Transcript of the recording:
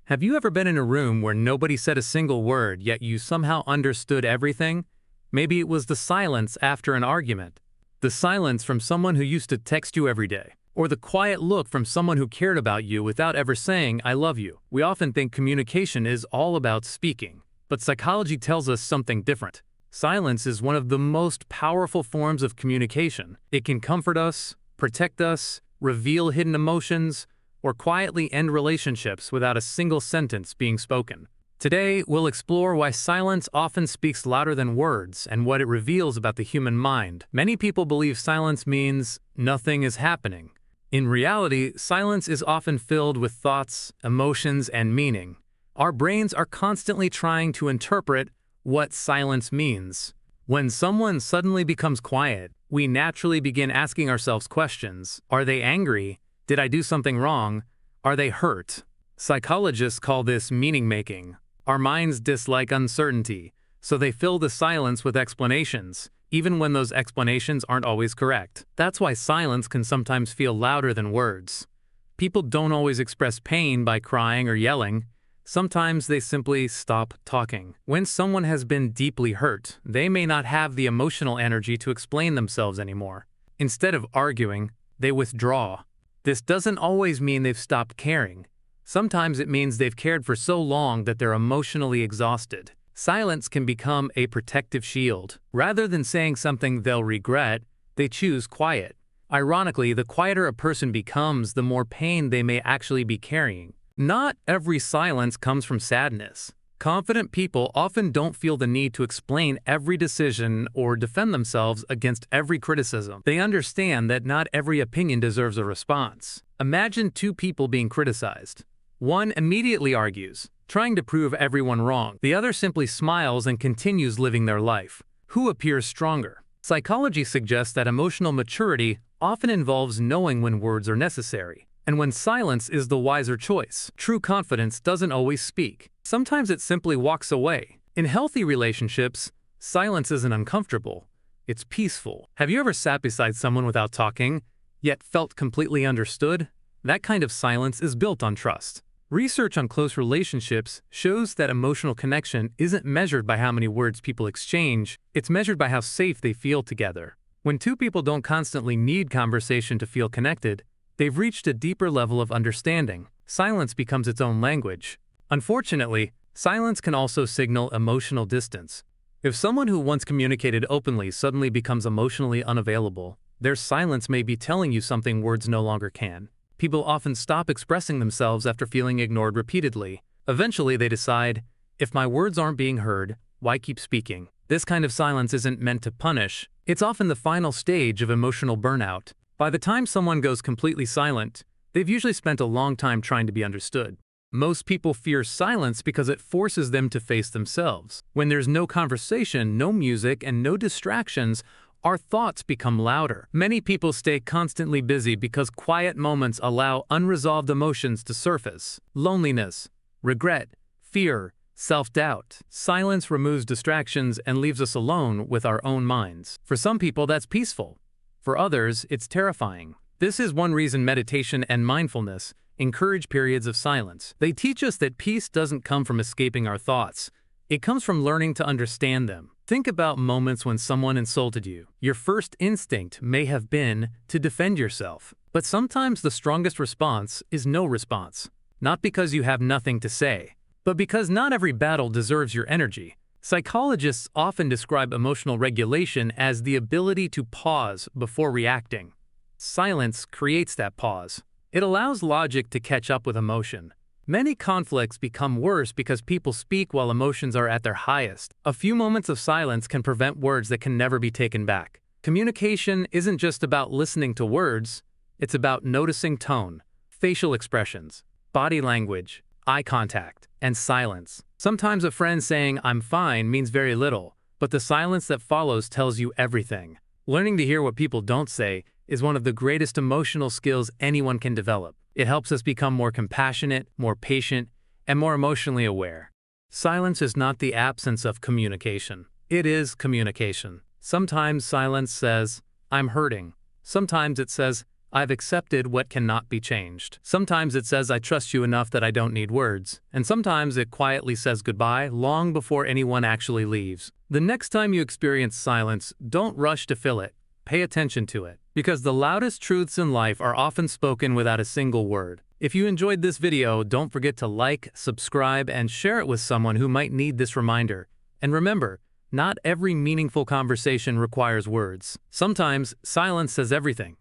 Have you ever been in a room where nobody said a single word, yet you somehow understood everything? Maybe it was the silence after an argument, the silence from someone who used to text you every day, or the quiet look from someone who cared about you without ever saying, "I love you." We often think communication is all about speaking, but psychology tells us something different. Silence is one of the most powerful forms of communication. It can comfort us, protect us, reveal hidden emotions, or quietly end relationships without a single sentence being spoken. Today, we'll explore why silence often speaks louder than words and what it reveals about the human mind. Many people believe silence means nothing is happening. In reality, silence is often filled with thoughts, emotions, and meaning. Our brains are constantly trying to interpret what silence means. When someone suddenly becomes quiet, we naturally begin asking ourselves questions. Are they angry? Did I do something wrong? Are they hurt? Psychologists call this meaning-making. Our minds dislike uncertainty, so they fill the silence with explanations, even when those explanations aren't always correct. That's why silence can sometimes feel louder than words. People don't always express pain by crying or yelling. Sometimes they simply stop talking. When someone has been deeply hurt, they may not have the emotional energy to explain themselves anymore. Instead of arguing, they withdraw. This doesn't always mean they've stopped caring. Sometimes it means they've cared for so long that they're emotionally exhausted. Silence can become a protective shield. Rather than saying something they'll regret, they choose quiet. Ironically, the quieter a person becomes, the more pain they may actually be carrying. Not every silence comes from sadness. Confident people often don't feel the need to explain every decision or defend themselves against every criticism. They understand that not every opinion deserves a response. Imagine two people being criticized. One immediately argues, trying to prove everyone wrong. The other simply smiles and continues living their life. Who appears stronger? Psychology suggests that emotional maturity often involves knowing when words are necessary, and when silence is the wiser choice. True confidence doesn't always speak. Sometimes it simply walks away. In healthy relationships, silence isn't uncomfortable. It's peaceful. Have you ever sat beside someone without talking, yet felt completely understood? That kind of silence is built on trust. Research on close relationships shows that emotional connection isn't measured by how many words people exchange, it's measured by how safe they feel together. When two people don't constantly need conversation to feel connected, they've reached a deeper level of understanding. Silence becomes its own language. Unfortunately, silence can also signal emotional distance. If someone who once communicated openly suddenly becomes emotionally unavailable, their silence may be telling you something words no longer can. People often stop expressing themselves after feeling ignored repeatedly. Eventually, they decide, if my words aren't being heard, why keep speaking? This kind of silence isn't meant to punish. It's often the final stage of emotional burnout. By the time someone goes completely silent, they've usually spent a long time trying to be understood. Most people fear silence because it forces them to face themselves. When there's no conversation, no music, and no distractions, our thoughts become louder. Many people stay constantly busy because quiet moments allow unresolved emotions to surface. Loneliness, regret, fear, self-doubt. Silence removes distractions and leaves us alone with our own minds. For some people, that's peaceful. For others, it's terrifying. This is one reason meditation and mindfulness encourage periods of silence. They teach us that peace doesn't come from escaping our thoughts. It comes from learning to understand them. Think about moments when someone insulted you. Your first instinct may have been to defend yourself. But sometimes the strongest response is no response. Not because you have nothing to say, but because not every battle deserves your energy. Psychologists often describe emotional regulation as the ability to pause before reacting. Silence creates that pause. It allows logic to catch up with emotion. Many conflicts become worse because people speak while emotions are at their highest. A few moments of silence can prevent words that can never be taken back. Communication isn't just about listening to words, it's about noticing tone, facial expressions, body language, eye contact, and silence. Sometimes a friend saying, "I'm fine," means very little, but the silence that follows tells you everything. Learning to hear what people don't say is one of the greatest emotional skills anyone can develop. It helps us become more compassionate, more patient, and more emotionally aware. Silence is not the absence of communication. It is communication. Sometimes silence says, "I'm hurting." Sometimes it says, I've accepted what cannot be changed. Sometimes it says I trust you enough that I don't need words, and sometimes it quietly says goodbye long before anyone actually leaves. The next time you experience silence, don't rush to fill it. Pay attention to it, because the loudest truths in life are often spoken without a single word. If you enjoyed this video, don't forget to like, subscribe, and share it with someone who might need this reminder. And remember, not every meaningful conversation requires words. Sometimes silence says everything.